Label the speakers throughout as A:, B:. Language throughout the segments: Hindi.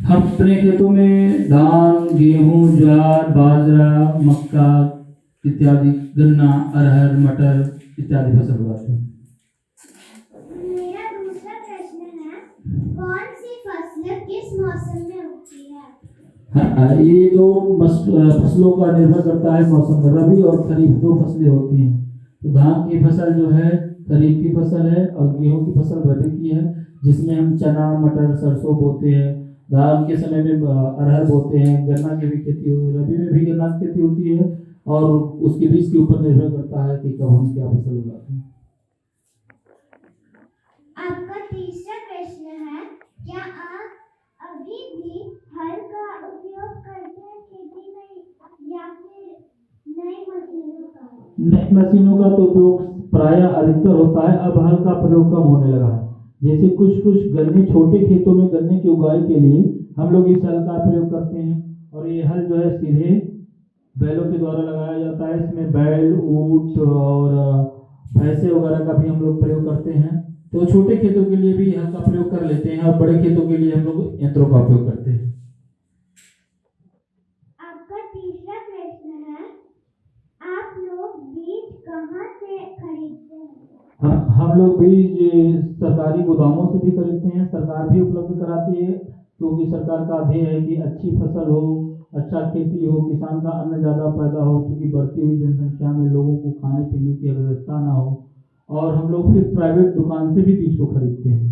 A: हम अपने खेतों में धान, गेहूं, ज्वार, बाजरा, मक्का इत्यादि, गन्ना, अरहर, मटर इत्यादि फसल उगाते हैं।
B: मेरा दूसरा प्रश्न है, कौन सी फसलें किस मौसम में उगती है?
A: ये दो फसलों का निर्भर करता है मौसम का। रबी और खरीफ दो फसलें होती हैं। तो धान की फसल जो है खरीफ की फसल है और गेहूं की फसल रबी की है, जिसमें हम चना, मटर, सरसों बोते हैं। धान के समय में अरहर बोते हैं। गन्ना की भी खेती रबी में भी गन्ना की खेती होती है और उसके बीज के ऊपर निर्भर करता है कि कब हम क्या फसल उगाते हैं।
B: आपका तीसरा प्रश्न है, क्या आप अभी भी हल का उपयोग करते हैं खेती में या फिर नई मशीनों का?
A: नई मशीनों का तो उपयोग प्रायः अधिकतर होता है। अब हल का प्रयोग कम होने लगा है। जैसे कुछ गन्ने, छोटे खेतों में गन्ने की उगाई के लिए हम लोग इस हल का प्रयोग करते हैं और ये हल जो है सीधे बैलों के द्वारा लगाया जाता है। इसमें बैल, ऊंट और भैंसे वगैरह का भी हम लोग प्रयोग करते हैं। तो छोटे खेतों के लिए भी हल का प्रयोग कर लेते हैं और बड़े खेतों के लिए हम लोग यंत्रों का उपयोग करते हैं।
B: आपका तीसरा प्रश्न है, आप लोग बीज कहाँ से खरीदते हैं?
A: हम लोग बीज सरकारी गोदामों से भी खरीदते हैं। सरकार भी उपलब्ध कराती है, क्योंकि सरकार का ध्येय है कि अच्छी फसल हो, अच्छा खेती हो, किसान का अन्न ज़्यादा पैदा हो, क्योंकि बढ़ती हुई जनसंख्या में लोगों को खाने पीने की व्यवस्था ना हो। और हम लोग फिर प्राइवेट दुकान से भी बीज को खरीदते हैं।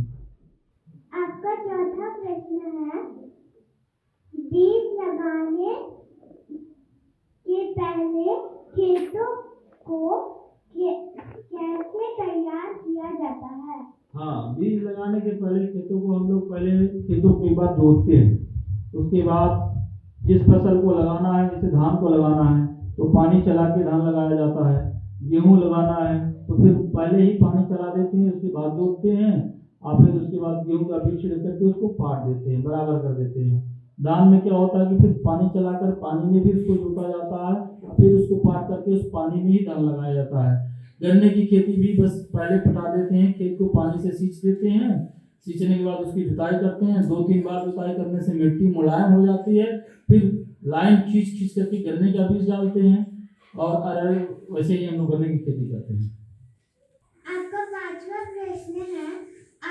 B: आपका चौथा प्रश्न है, बीज लगाने के पहले खेतों को कैसे तैयार किया जाता है?
A: हाँ, बीज लगाने के पहले खेतों को हम लोग खेतों को एक बार जोतते हैं। उसके बाद जिस फसल को लगाना है, जैसे धान को लगाना है तो पानी चला के धान लगाया जाता है। गेहूं लगाना है तो फिर पहले ही पानी चला देते हैं, उसके बाद जोतते हैं और फिर उसके बाद गेहूं का बीज छिड़क करके उसको पाट देते हैं, बराबर कर देते हैं। धान में क्या होता है कि फिर पानी चलाकर पानी में भी उसको जोता जाता है, फिर उसको पाट करके उस पानी में ही धान लगाया जाता है। गन्ने की खेती भी बस पहले पटा देते हैं, खेत को पानी से सींच देते हैं। सींचने के बाद उसकी जुताई करते हैं। 2-3 बार जुताई करने से मिट्टी मुलायम हो जाती है। फिर लाइन खींच करके गन्ने का बीज डालते हैं और अरहर वैसे ही हम लोग गन्ने की खेती करते हैं।
B: आपका पांचवा प्रश्न है,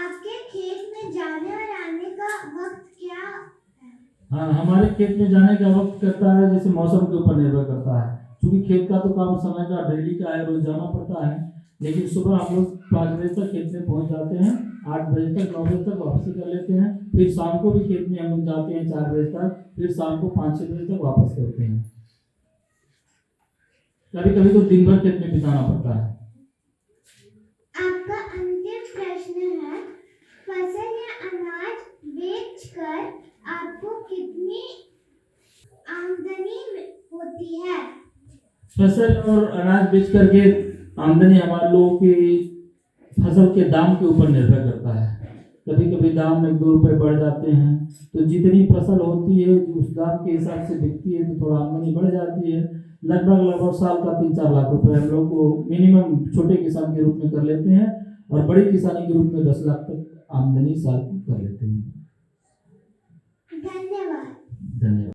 B: आपके खेत में जाने और आने का वक्त क्या है?
A: हाँ, हमारे खेत में जाने का वक्त करता है, जैसे मौसम के ऊपर निर्भर करता है। क्योंकि खेत का तो काम समय का डेली का है, रोज जाना पड़ता है। लेकिन सुबह हम लोग 5 बजे तक खेत में पहुंच जाते हैं, 8 बजे तक 9 बजे तक वापसी कर लेते हैं। फिर शाम को भी खेत में हम लोग जाते हैं 4 बजे तक, फिर शाम को 5-6 बजे तक वापस करते हैं। कभी कभी तो दिन भर खेत में बिताना पड़ता है।
B: आपका अंतिम प्रश्न है, फसल या अनाज बेचकर आपको कितनी आमदनी होती है?
A: फसल और अनाज बेच करके आमदनी हमारे लोगों की फसल के दाम के ऊपर निर्भर करता है। कभी कभी दाम 1-2 रुपए बढ़ जाते हैं, तो जितनी फसल होती है उस दाम के हिसाब से बिकती है तो थोड़ा आमदनी बढ़ जाती है। लगभग साल का 3-4 लाख रुपए हम लोग को मिनिमम छोटे किसान के रूप में कर लेते हैं और बड़ी किसानी के रूप में 10 लाख तक आमदनी साल की कर लेते हैं।
B: धन्यवाद।
A: धन्यवाद।